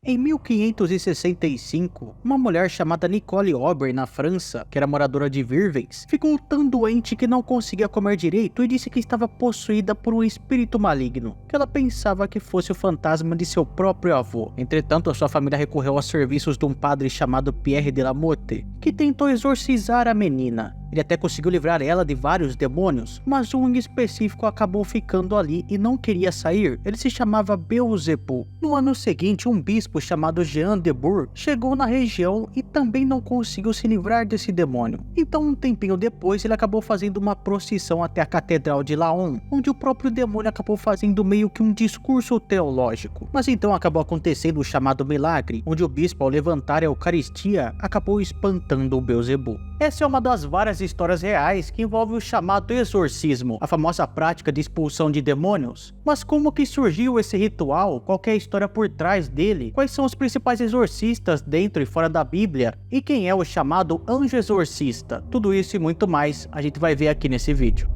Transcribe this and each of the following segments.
Em 1565, uma mulher chamada Nicole Aubert, na França, que era moradora de Virvens, ficou tão doente que não conseguia comer direito e disse que estava possuída por um espírito maligno, que ela pensava que fosse o fantasma de seu próprio avô. Entretanto, a sua família recorreu aos serviços de um padre chamado Pierre de la Motte, que tentou exorcizar a menina. Ele até conseguiu livrar ela de vários demônios, mas um em específico acabou ficando ali e não queria sair. Ele se chamava Beelzebub. No ano seguinte, um bispo chamado Jean de Bourg chegou na região e também não conseguiu se livrar desse demônio. Então, um tempinho depois, ele acabou fazendo uma procissão até a Catedral de Laon, onde o próprio demônio acabou fazendo meio que um discurso teológico. Mas então acabou acontecendo o chamado milagre, onde o bispo, ao levantar a Eucaristia, acabou espantando o Beelzebub. Essa é uma das várias histórias reais que envolve o chamado exorcismo, a famosa prática de expulsão de demônios. Mas como que surgiu esse ritual? Qual é a história por trás dele? Quais são os principais exorcistas dentro e fora da Bíblia? E quem é o chamado anjo exorcista? Tudo isso e muito mais a gente vai ver aqui nesse vídeo.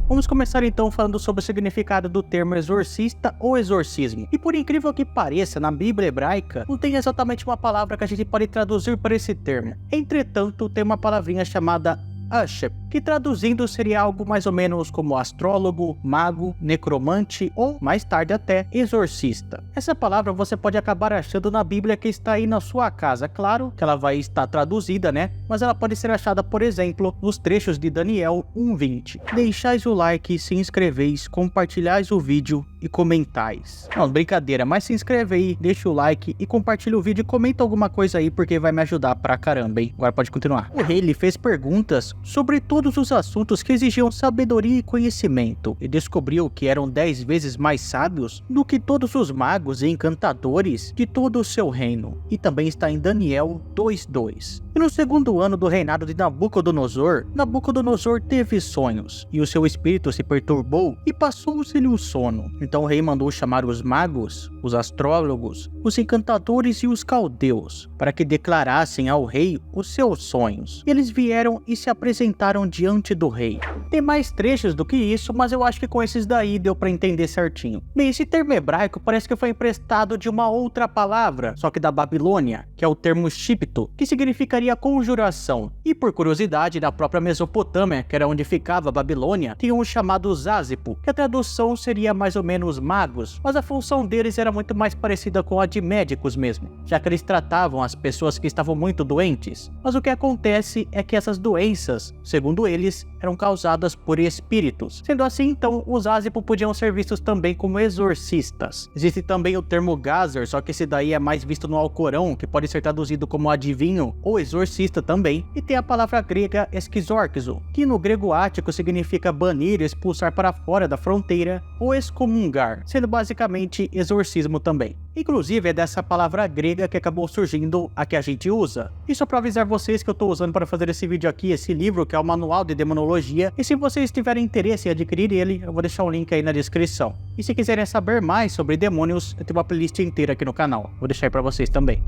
Vamos começar então falando sobre o significado do termo exorcista ou exorcismo. E por incrível que pareça, na Bíblia hebraica não tem exatamente uma palavra que a gente pode traduzir para esse termo. Entretanto, tem uma palavrinha chamada Ashep, que traduzindo seria algo mais ou menos como astrólogo, mago, necromante ou, mais tarde até, exorcista. Essa palavra você pode acabar achando na Bíblia que está aí na sua casa. Claro que ela vai estar traduzida, né? Mas ela pode ser achada, por exemplo, nos trechos de Daniel 1:20. Deixais o like, se inscreveis, compartilhais o vídeo e comentais. Não, brincadeira, mas se inscreve aí, deixa o like e compartilha o vídeo e comenta alguma coisa aí porque vai me ajudar pra caramba, hein? Agora pode continuar. O rei lhe fez perguntas sobre todos os assuntos que exigiam sabedoria e conhecimento, e descobriu que eram 10 vezes mais sábios do que todos os magos e encantadores de todo o seu reino. E também está em Daniel 2:2. E no segundo ano do reinado de Nabucodonosor, Nabucodonosor teve sonhos, e o seu espírito se perturbou e passou-se-lhe o sono. Então o rei mandou chamar os magos, os astrólogos, os encantadores e os caldeus, para que declarassem ao rei os seus sonhos. E eles vieram e se apresentaram diante do rei. Tem mais trechos do que isso, mas eu acho que com esses daí deu para entender certinho. Bem, esse termo hebraico parece que foi emprestado de uma outra palavra, só que da Babilônia, que é o termo shipto, que significaria conjuração. E por curiosidade, na própria Mesopotâmia, que era onde ficava a Babilônia, tinha um chamado Zásipo, que a tradução seria mais ou menos magos, mas a função deles era muito mais parecida com a de médicos mesmo, já que eles tratavam as pessoas que estavam muito doentes. Mas o que acontece é que essas doenças, segundo eles, eram causadas por espíritos. Sendo assim, então, os Zásipo podiam ser vistos também como exorcistas. Existe também o termo Gazer, só que esse daí é mais visto no Alcorão, que pode ser traduzido como adivinho ou exorcista também. E tem a palavra grega esquizorxo, que no grego ático significa banir, expulsar para fora da fronteira ou excomungar, sendo basicamente exorcismo também. Inclusive é dessa palavra grega que acabou surgindo a que a gente usa. E só para avisar vocês que eu estou usando para fazer esse vídeo aqui, esse livro que é o Manual de Demonologia, e se vocês tiverem interesse em adquirir ele, eu vou deixar o link aí na descrição. E se quiserem saber mais sobre demônios, eu tenho uma playlist inteira aqui no canal, vou deixar aí para vocês também.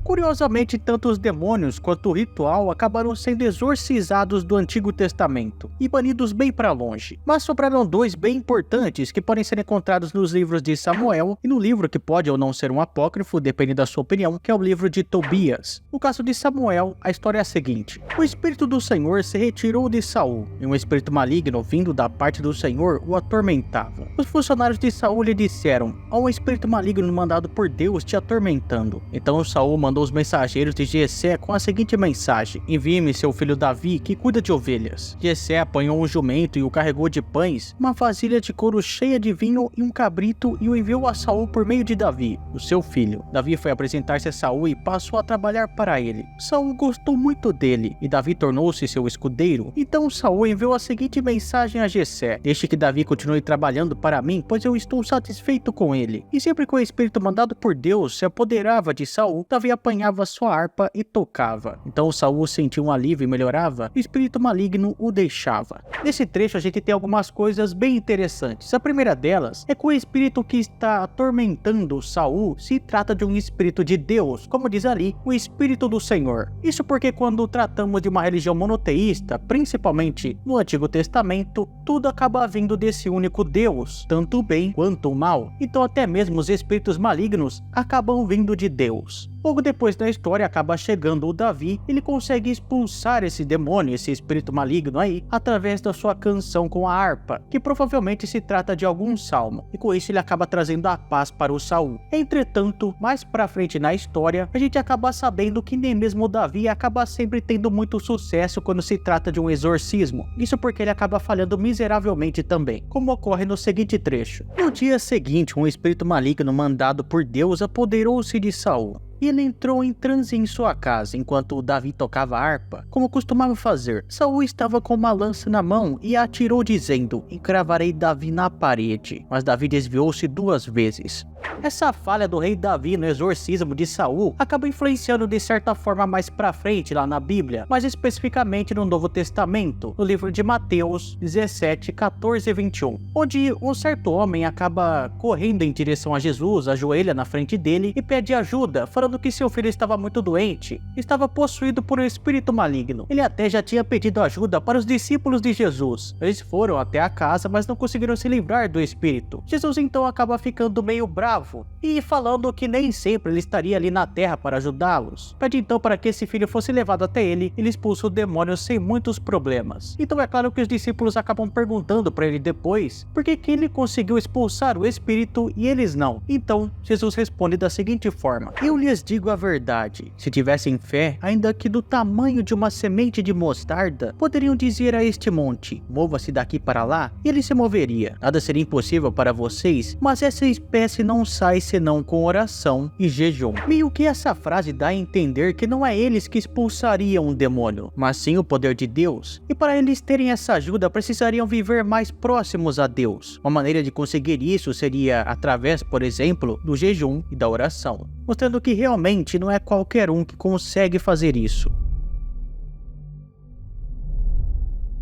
Curiosamente, tanto os demônios quanto o ritual acabaram sendo exorcizados do Antigo Testamento e banidos bem para longe. Mas sobraram dois bem importantes que podem ser encontrados nos livros de Samuel e no livro que pode ou não ser um apócrifo, depende da sua opinião, que é o livro de Tobias. No caso de Samuel, a história é a seguinte: o Espírito do Senhor se retirou de Saul, e um espírito maligno vindo da parte do Senhor o atormentava. Os funcionários de Saul lhe disseram: há um espírito maligno mandado por Deus te atormentando. Então Saul mandou os mensageiros de Jessé com a seguinte mensagem: envie-me seu filho Davi, que cuida de ovelhas. Jessé apanhou um jumento e o carregou de pães, uma vasilha de couro cheia de vinho e um cabrito, e o enviou a Saul por meio de Davi, o seu filho. Davi foi apresentar-se a Saul e passou a trabalhar para ele. Saul gostou muito dele, e Davi tornou-se seu escudeiro. Então Saul enviou a seguinte mensagem a Jessé: deixe que Davi continue trabalhando para mim, pois eu estou satisfeito com ele. E sempre que o espírito mandado por Deus se apoderava de Saul, Davi apanhava sua harpa e tocava. Então Saul sentia um alívio e melhorava, e o espírito maligno o deixava. Nesse trecho a gente tem algumas coisas bem interessantes. A primeira delas é que o espírito que está atormentando Saul se trata de um espírito de Deus, como diz ali, o espírito do Senhor. Isso porque quando tratamos de uma religião monoteísta, principalmente no Antigo Testamento, tudo acaba vindo desse único Deus, tanto o bem quanto o mal. Então até mesmo os espíritos malignos acabam vindo de Deus. Logo depois da história acaba chegando o Davi, ele consegue expulsar esse demônio, esse espírito maligno aí, através da sua canção com a harpa, que provavelmente se trata de algum salmo, e com isso ele acaba trazendo a paz para o Saul. Entretanto, mais pra frente na história, a gente acaba sabendo que nem mesmo o Davi acaba sempre tendo muito sucesso quando se trata de um exorcismo, isso porque ele acaba falhando miseravelmente também, como ocorre no seguinte trecho. No dia seguinte, um espírito maligno mandado por Deus apoderou-se de Saul. E ele entrou em transe em sua casa, enquanto Davi tocava harpa, como costumava fazer. Saul estava com uma lança na mão e a atirou dizendo, encravarei Davi na parede. Mas Davi desviou-se 2 vezes. Essa falha do rei Davi no exorcismo de Saul acaba influenciando de certa forma mais pra frente lá na Bíblia, mais especificamente no Novo Testamento, no livro de Mateus 17, 14 e 21, onde um certo homem acaba correndo em direção a Jesus, ajoelha na frente dele e pede ajuda, falando que seu filho estava muito doente, estava possuído por um espírito maligno. Ele até já tinha pedido ajuda para os discípulos de Jesus. Eles foram até a casa, mas não conseguiram se livrar do espírito. Jesus então acaba ficando meio bravo e falando que nem sempre ele estaria ali na terra para ajudá-los. Pede então para que esse filho fosse levado até ele, ele expulsa o demônio sem muitos problemas. Então é claro que os discípulos acabam perguntando para ele depois por que ele conseguiu expulsar o espírito e eles não. Então Jesus responde da seguinte forma: eu lhes digo a verdade, se tivessem fé, ainda que do tamanho de uma semente de mostarda, poderiam dizer a este monte, mova-se daqui para lá, e ele se moveria. Nada seria impossível para vocês, mas essa espécie não sai senão com oração e jejum. Meio que essa frase dá a entender que não é eles que expulsariam um demônio, mas sim o poder de Deus. E para eles terem essa ajuda, precisariam viver mais próximos a Deus. Uma maneira de conseguir isso seria através, por exemplo, do jejum e da oração, mostrando que realmente não é qualquer um que consegue fazer isso.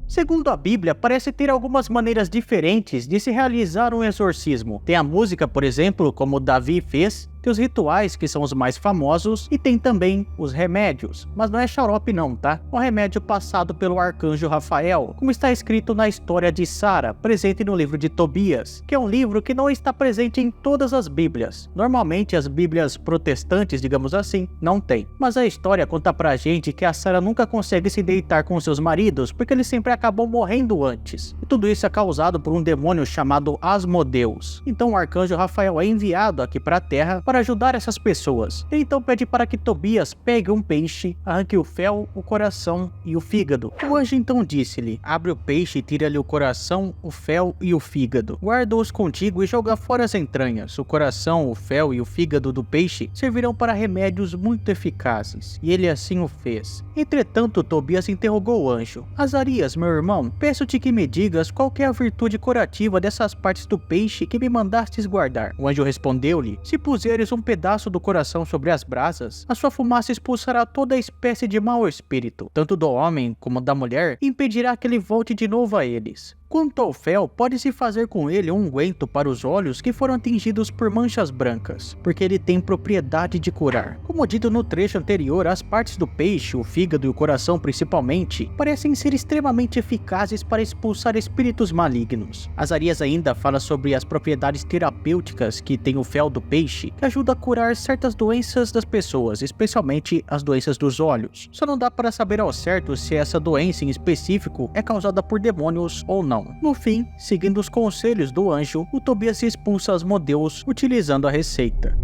Segundo a Bíblia, parece ter algumas maneiras diferentes de se realizar um exorcismo. Tem a música, por exemplo, como Davi fez, tem os rituais, que são os mais famosos, e tem também os remédios, mas não é xarope não, tá? Um remédio passado pelo arcanjo Rafael, como está escrito na história de Sara, presente no livro de Tobias, que é um livro que não está presente em todas as Bíblias. Normalmente as Bíblias protestantes, digamos assim, não tem. Mas a história conta pra gente que a Sara nunca consegue se deitar com seus maridos, porque eles sempre acabam morrendo antes. E tudo isso é causado por um demônio chamado Asmodeus. Então o arcanjo Rafael é enviado aqui pra terra para ajudar essas pessoas. Ele então pede para que Tobias pegue um peixe, arranque o fel, o coração e o fígado. O anjo então disse-lhe, abre o peixe e tira-lhe o coração, o fel e o fígado. Guarda-os contigo e joga fora as entranhas. O coração, o fel e o fígado do peixe servirão para remédios muito eficazes. E ele assim o fez. Entretanto, Tobias interrogou o anjo, Azarias, meu irmão, peço-te que me digas qual que é a virtude curativa dessas partes do peixe que me mandastes guardar. O anjo respondeu-lhe, se puseres um pedaço do coração sobre as brasas, a sua fumaça expulsará toda espécie de mau espírito, tanto do homem como da mulher, e impedirá que ele volte de novo a eles. Quanto ao fel, pode-se fazer com ele um unguento para os olhos que foram atingidos por manchas brancas, porque ele tem propriedade de curar. Como dito no trecho anterior, as partes do peixe, o fígado e o coração principalmente, parecem ser extremamente eficazes para expulsar espíritos malignos. Azarias ainda fala sobre as propriedades terapêuticas que tem o fel do peixe, que ajuda a curar certas doenças das pessoas, especialmente as doenças dos olhos. Só não dá para saber ao certo se essa doença em específico é causada por demônios ou não. No fim, seguindo os conselhos do anjo, o Tobias expulsa Asmodeus utilizando a receita.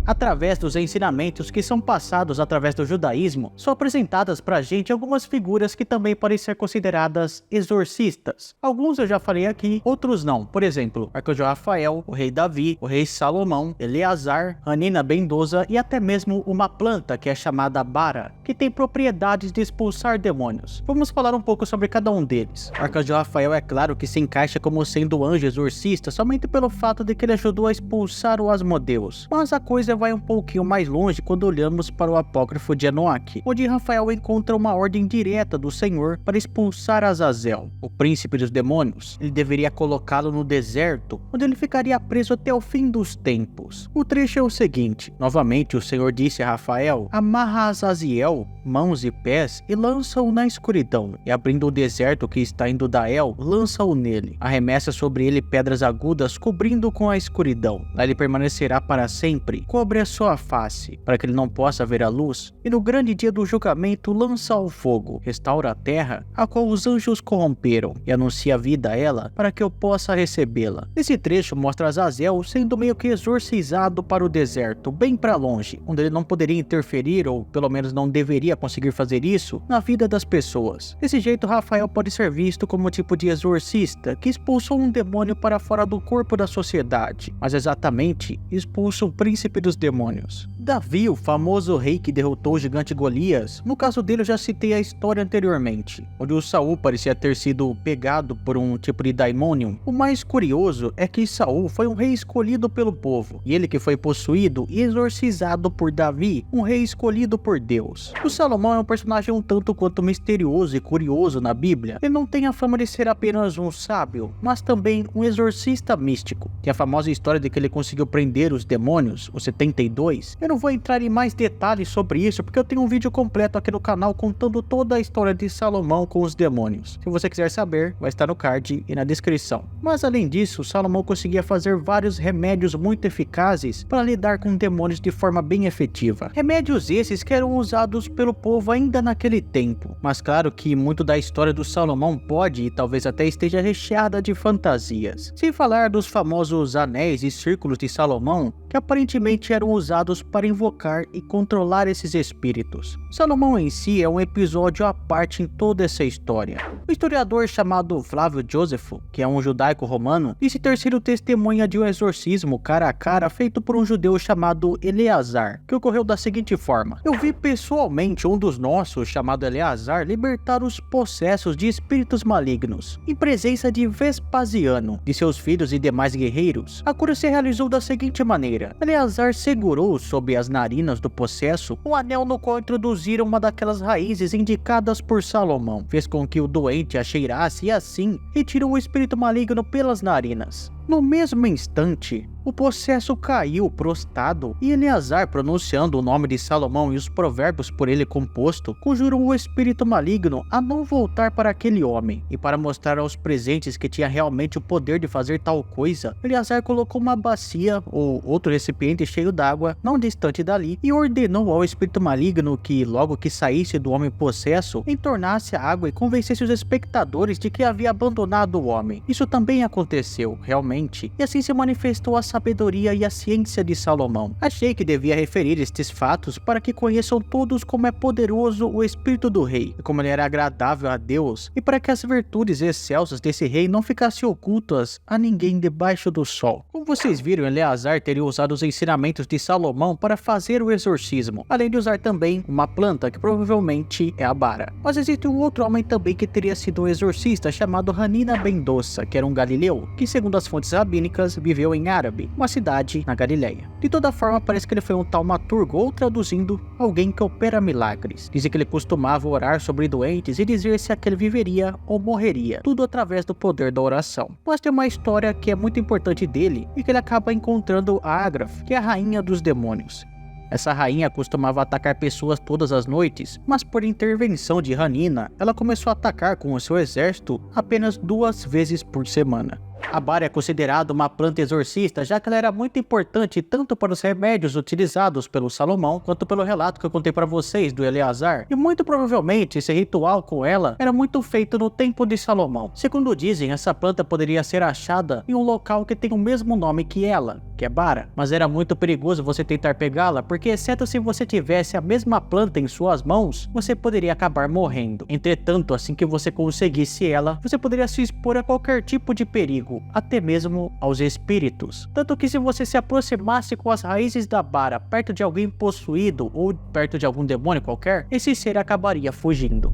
Através dos ensinamentos que são passados através do judaísmo, são apresentadas pra gente algumas figuras que também podem ser consideradas exorcistas. Alguns eu já falei aqui, outros não. Por exemplo, arcanjo Rafael, o rei Davi, o rei Salomão, Eleazar, Hanina Bendoza e até mesmo uma planta que é chamada Bara, que tem propriedades de expulsar demônios. Vamos falar um pouco sobre cada um deles. O arcanjo Rafael é claro que se encaixa como sendo o anjo exorcista somente pelo fato de que ele ajudou a expulsar o Asmodeus, mas a coisa coisa vai um pouquinho mais longe quando olhamos para o apócrifo de Enoque, onde Rafael encontra uma ordem direta do Senhor para expulsar Azazel, o príncipe dos demônios. Ele deveria colocá-lo no deserto, onde ele ficaria preso até o fim dos tempos. O trecho é o seguinte: novamente o Senhor disse a Rafael: amarra Azaziel, mãos e pés, e lança-o na escuridão, e abrindo o deserto que está em Dudael, lança-o nele. Arremessa sobre ele pedras agudas, cobrindo-o com a escuridão. Lá ele permanecerá para sempre. Cobre a sua face, para que ele não possa ver a luz. E no grande dia do julgamento lança ao fogo, restaura a terra, a qual os anjos corromperam, e anuncia a vida a ela, para que eu possa recebê-la. Esse trecho mostra Azazel sendo meio que exorcizado para o deserto, bem para longe, onde ele não poderia interferir, ou pelo menos não deveria conseguir fazer isso, na vida das pessoas. Desse jeito, Rafael pode ser visto como um tipo de exorcista que expulsou um demônio para fora do corpo da sociedade, mas exatamente expulsa o príncipe dos demônios. Davi, o famoso rei que derrotou o gigante Golias, no caso dele eu já citei a história anteriormente, onde o Saul parecia ter sido pegado por um tipo de daimônio. O mais curioso é que Saul foi um rei escolhido pelo povo, e ele que foi possuído e exorcizado por Davi, um rei escolhido por Deus. O Salomão é um personagem um tanto quanto misterioso e curioso na Bíblia. Ele não tem a fama de ser apenas um sábio, mas também um exorcista místico. Tem a famosa história de que ele conseguiu prender os demônios, os 72. Eu não vou entrar em mais detalhes sobre isso, porque eu tenho um vídeo completo aqui no canal contando toda a história de Salomão com os demônios. Se você quiser saber, vai estar no card e na descrição. Mas além disso, Salomão conseguia fazer vários remédios muito eficazes para lidar com demônios de forma bem efetiva. Remédios esses que eram usados pelo povo ainda naquele tempo. Mas claro que muito da história do Salomão pode e talvez até esteja recheada de fantasias. Sem falar dos famosos anéis e círculos de Salomão, que aparentemente eram usados para invocar e controlar esses espíritos. Salomão em si é um episódio à parte em toda essa história. O historiador chamado Flávio Jósefo, que é um judaico romano, disse ter sido testemunha de um exorcismo cara a cara feito por um judeu chamado Eleazar, que ocorreu da seguinte forma: eu vi pessoalmente um dos nossos, chamado Eleazar, libertar os possessos de espíritos malignos, em presença de Vespasiano, de seus filhos e demais guerreiros. A cura se realizou da seguinte maneira: Eleazar segurou sob as narinas do possesso um anel no qual introduziram uma daquelas raízes indicadas por Salomão, fez com que o doente a cheirasse e assim retirou o espírito maligno pelas narinas. No mesmo instante, o possesso caiu prostrado e Eleazar, pronunciando o nome de Salomão e os provérbios por ele composto, conjurou o espírito maligno a não voltar para aquele homem. E para mostrar aos presentes que tinha realmente o poder de fazer tal coisa, Eleazar colocou uma bacia ou outro recipiente cheio d'água não distante dali e ordenou ao espírito maligno que, logo que saísse do homem possesso, entornasse a água e convencesse os espectadores de que havia abandonado o homem. Isso também aconteceu, realmente, e assim se manifestou a sabedoria e a ciência de Salomão. Achei que devia referir estes fatos para que conheçam todos como é poderoso o espírito do rei, e como ele era agradável a Deus, e para que as virtudes excelsas desse rei não ficassem ocultas a ninguém debaixo do sol. Como vocês viram, Eleazar teria usado os ensinamentos de Salomão para fazer o exorcismo, além de usar também uma planta que provavelmente é a bara. Mas existe um outro homem também que teria sido um exorcista chamado Hanina ben Dossa, que era um galileu, que segundo as fontes rabínicas viveu em Árabe, uma cidade na Galileia. De toda forma, parece que ele foi um taumaturgo, ou traduzindo, alguém que opera milagres. Dizem que ele costumava orar sobre doentes e dizer se aquele viveria ou morreria, tudo através do poder da oração. Mas tem uma história que é muito importante dele e que ele acaba encontrando a Ágraf, que é a rainha dos demônios. Essa rainha costumava atacar pessoas todas as noites, mas por intervenção de Hanina, ela começou a atacar com o seu exército apenas 2 vezes por semana. A bara é considerada uma planta exorcista, já que ela era muito importante tanto para os remédios utilizados pelo Salomão, quanto pelo relato que eu contei para vocês do Eleazar, e muito provavelmente esse ritual com ela era muito feito no tempo de Salomão. Segundo dizem, essa planta poderia ser achada em um local que tem o mesmo nome que ela, que é bara, mas era muito perigoso você tentar pegá-la, porque exceto se você tivesse a mesma planta em suas mãos, você poderia acabar morrendo. Entretanto, assim que você conseguisse ela, você poderia se expor a qualquer tipo de perigo, até mesmo aos espíritos. Tanto que se você se aproximasse com as raízes da bara perto de alguém possuído ou perto de algum demônio qualquer, esse ser acabaria fugindo.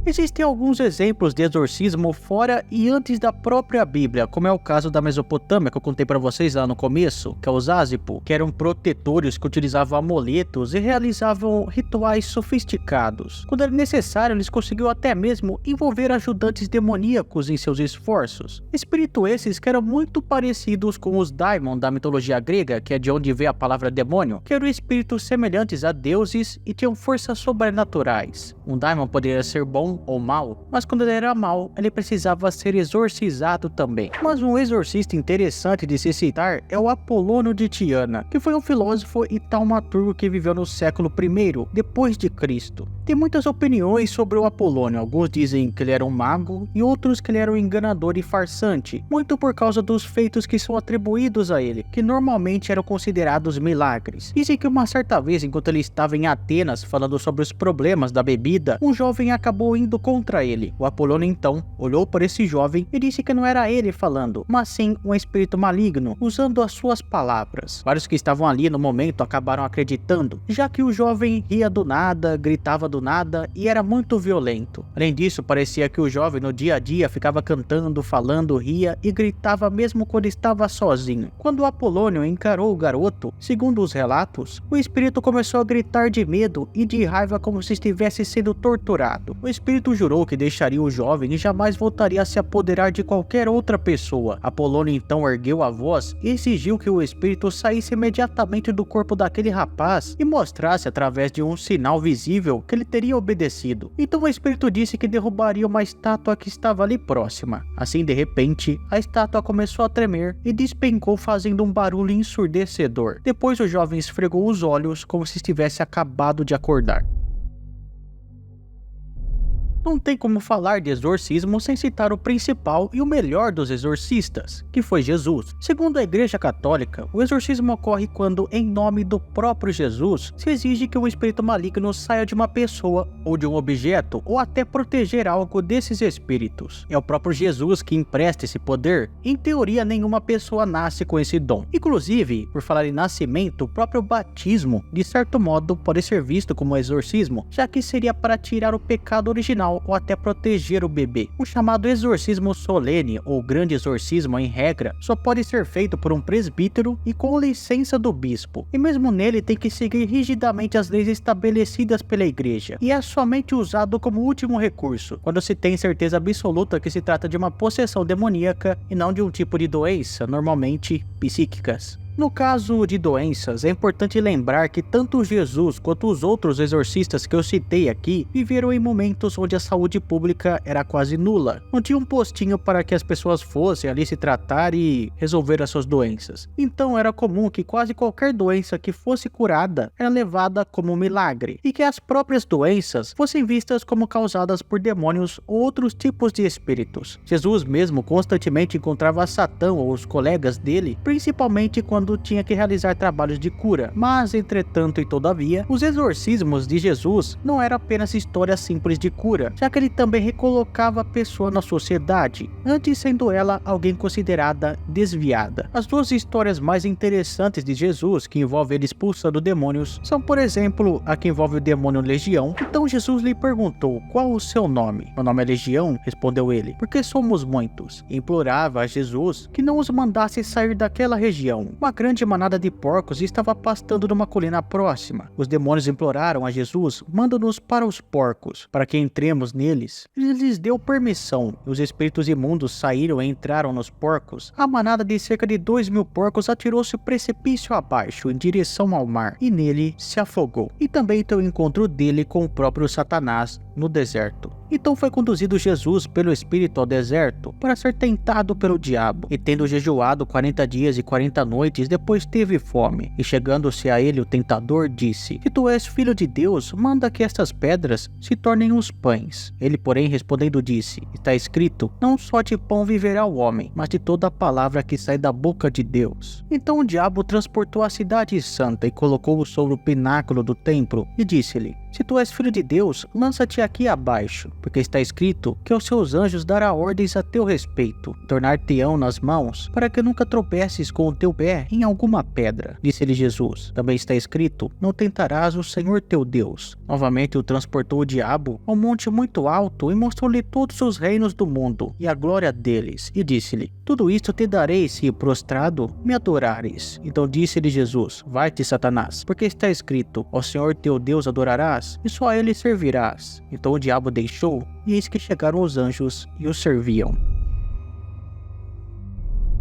Existem alguns exemplos de exorcismo fora e antes da própria Bíblia, como é o caso da Mesopotâmia que eu contei para vocês lá no começo, que é os Ásipo, que eram protetores que utilizavam amuletos e realizavam rituais sofisticados. Quando era necessário, eles conseguiam até mesmo envolver ajudantes demoníacos em seus esforços. Espíritos esses que eram muito parecidos com os daimon da mitologia grega, que é de onde veio a palavra demônio, que eram espíritos semelhantes a deuses e tinham forças sobrenaturais. Um daimon poderia ser bom ou mal, mas quando ele era mal, ele precisava ser exorcizado também. Mas um exorcista interessante de se citar é o Apolônio de Tiana, que foi um filósofo e taumaturgo que viveu no século I depois de Cristo. Tem muitas opiniões sobre o Apolônio, alguns dizem que ele era um mago e outros que ele era um enganador e farsante, muito por causa dos feitos que são atribuídos a ele, que normalmente eram considerados milagres. Dizem que uma certa vez, enquanto ele estava em Atenas falando sobre os problemas da bebida, um jovem acabou indo contra ele. O Apolônio então olhou para esse jovem e disse que não era ele falando, mas sim um espírito maligno, usando as suas palavras. Vários que estavam ali no momento acabaram acreditando, já que o jovem ria do nada, gritava do nada e era muito violento. Além disso, parecia que o jovem no dia a dia ficava cantando, falando, ria e gritava mesmo quando estava sozinho. Quando o Apolônio encarou o garoto, segundo os relatos, o espírito começou a gritar de medo e de raiva como se estivesse sendo torturado. O espírito jurou que deixaria o jovem e jamais voltaria a se apoderar de qualquer outra pessoa. Apolônio então ergueu a voz e exigiu que o espírito saísse imediatamente do corpo daquele rapaz e mostrasse através de um sinal visível que ele teria obedecido. Então o espírito disse que derrubaria uma estátua que estava ali próxima. Assim, de repente, a estátua começou a tremer e despencou fazendo um barulho ensurdecedor. Depois o jovem esfregou os olhos como se estivesse acabado de acordar. Não tem como falar de exorcismo sem citar o principal e o melhor dos exorcistas, que foi Jesus. Segundo a Igreja Católica, o exorcismo ocorre quando, em nome do próprio Jesus, se exige que um espírito maligno saia de uma pessoa ou de um objeto, ou até proteger algo desses espíritos. É o próprio Jesus que empresta esse poder. Em teoria, nenhuma pessoa nasce com esse dom. Inclusive, por falar em nascimento, o próprio batismo, de certo modo, pode ser visto como exorcismo, já que seria para tirar o pecado original ou até proteger o bebê. O chamado exorcismo solene ou grande exorcismo, em regra, só pode ser feito por um presbítero e com licença do bispo, e mesmo nele tem que seguir rigidamente as leis estabelecidas pela igreja, e é somente usado como último recurso, quando se tem certeza absoluta que se trata de uma possessão demoníaca e não de um tipo de doença, normalmente psíquicas. No caso de doenças, é importante lembrar que tanto Jesus quanto os outros exorcistas que eu citei aqui viveram em momentos onde a saúde pública era quase nula. Não tinha um postinho para que as pessoas fossem ali se tratar e resolver as suas doenças. Então era comum que quase qualquer doença que fosse curada era levada como um milagre, e que as próprias doenças fossem vistas como causadas por demônios ou outros tipos de espíritos. Jesus mesmo constantemente encontrava Satã ou os colegas dele, principalmente quando tinha que realizar trabalhos de cura. Mas, entretanto e todavia, os exorcismos de Jesus não eram apenas histórias simples de cura, já que ele também recolocava a pessoa na sociedade, antes sendo ela alguém considerada desviada. As duas histórias mais interessantes de Jesus, que envolvem ele expulsando demônios, são, por exemplo, a que envolve o demônio Legião. Então Jesus lhe perguntou: qual o seu nome? Meu nome é Legião, respondeu ele, porque somos muitos. E implorava a Jesus que não os mandasse sair daquela região. Uma grande manada de porcos estava pastando numa colina próxima. Os demônios imploraram a Jesus: manda-nos para os porcos, para que entremos neles. Ele lhes deu permissão, e os espíritos imundos saíram e entraram nos porcos. A manada de cerca de 2.000 porcos atirou-se o precipício abaixo, em direção ao mar, e nele se afogou. E também tem o encontro dele com o próprio Satanás no deserto. Então foi conduzido Jesus pelo Espírito ao deserto para ser tentado pelo diabo, e tendo jejuado 40 dias e 40 noites, depois teve fome. E chegando-se a ele o tentador disse: se tu és filho de Deus, manda que estas pedras se tornem os pães. Ele, porém, respondendo disse: está escrito, não só de pão viverá o homem, mas de toda a palavra que sai da boca de Deus. Então o diabo transportou a cidade santa e colocou-o sobre o pináculo do templo, e disse-lhe: Se tu és filho de Deus, lança-te aqui abaixo, porque está escrito que aos seus anjos dará ordens a teu respeito, tornar-te-ão nas mãos, para que nunca tropeces com o teu pé em alguma pedra. Disse-lhe Jesus. Também está escrito: não tentarás o Senhor teu Deus. Novamente o transportou o diabo a um monte muito alto e mostrou-lhe todos os reinos do mundo e a glória deles, e disse-lhe: tudo isto te darei se, prostrado, me adorares. Então disse-lhe Jesus: vai-te, Satanás, porque está escrito: ao Senhor teu Deus adorarás, e só a ele servirás. Então o diabo deixou, e eis que chegaram os anjos e o serviam.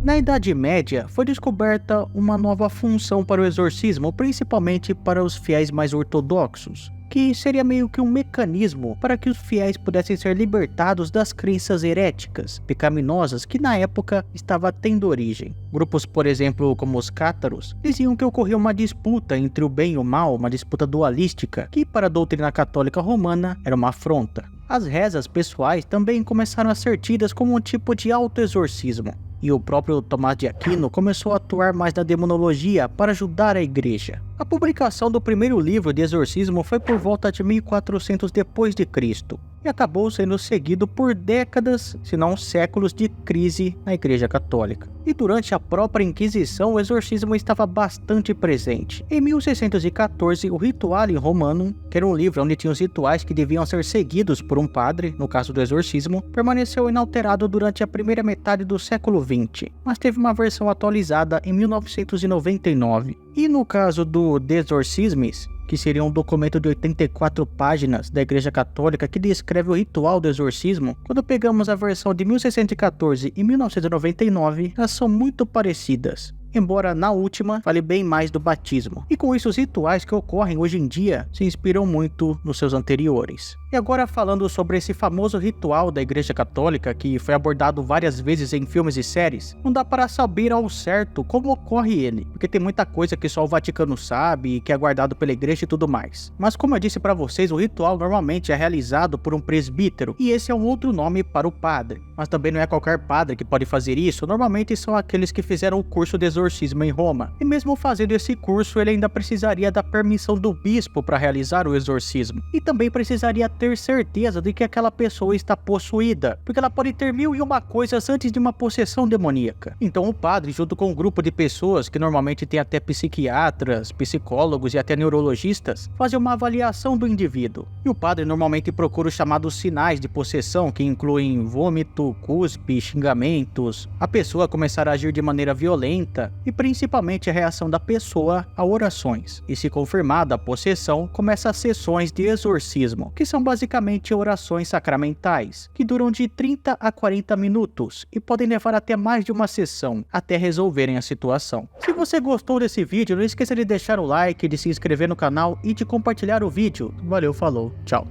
Na Idade Média, foi descoberta uma nova função para o exorcismo, principalmente para os fiéis mais ortodoxos, que seria meio que um mecanismo para que os fiéis pudessem ser libertados das crenças heréticas, pecaminosas que na época estava tendo origem. Grupos, por exemplo, como os cátaros, diziam que ocorria uma disputa entre o bem e o mal, uma disputa dualística, que para a doutrina católica romana era uma afronta. As rezas pessoais também começaram a ser tidas como um tipo de autoexorcismo, e o próprio Tomás de Aquino começou a atuar mais na demonologia para ajudar a igreja. A publicação do primeiro livro de exorcismo foi por volta de 1400 depois de Cristo, e acabou sendo seguido por décadas, se não séculos, de crise na Igreja Católica. E durante a própria Inquisição, o exorcismo estava bastante presente. Em 1614, o Rituale Romanum, que era um livro onde tinha os rituais que deviam ser seguidos por um padre, no caso do exorcismo, permaneceu inalterado durante a primeira metade do século XX, mas teve uma versão atualizada em 1999. E no caso do De Exorcismis, que seria um documento de 84 páginas da Igreja Católica que descreve o ritual do exorcismo, quando pegamos a versão de 1614 e 1999, elas são muito parecidas, embora na última fale bem mais do batismo. E com isso, os rituais que ocorrem hoje em dia se inspiram muito nos seus anteriores. E agora, falando sobre esse famoso ritual da Igreja Católica, que foi abordado várias vezes em filmes e séries, não dá para saber ao certo como ocorre ele, porque tem muita coisa que só o Vaticano sabe e que é guardado pela Igreja e tudo mais. Mas como eu disse para vocês, o ritual normalmente é realizado por um presbítero, e esse é um outro nome para o padre. Mas também não é qualquer padre que pode fazer isso, normalmente são aqueles que fizeram o curso de exorcismo em Roma. E mesmo fazendo esse curso, ele ainda precisaria da permissão do bispo para realizar o exorcismo. E também precisaria ter certeza de que aquela pessoa está possuída, porque ela pode ter 1001 coisas antes de uma possessão demoníaca. Então o padre, junto com um grupo de pessoas, que normalmente tem até psiquiatras, psicólogos e até neurologistas, fazem uma avaliação do indivíduo. E o padre normalmente procura os chamados sinais de possessão, que incluem vômito, cuspe, xingamentos, a pessoa começar a agir de maneira violenta e principalmente a reação da pessoa a orações. E se confirmada a possessão, começa as sessões de exorcismo, que são basicamente orações sacramentais, que duram de 30 a 40 minutos e podem levar até mais de uma sessão, até resolverem a situação. Se você gostou desse vídeo, não esqueça de deixar o like, de se inscrever no canal e de compartilhar o vídeo. Valeu, falou, tchau.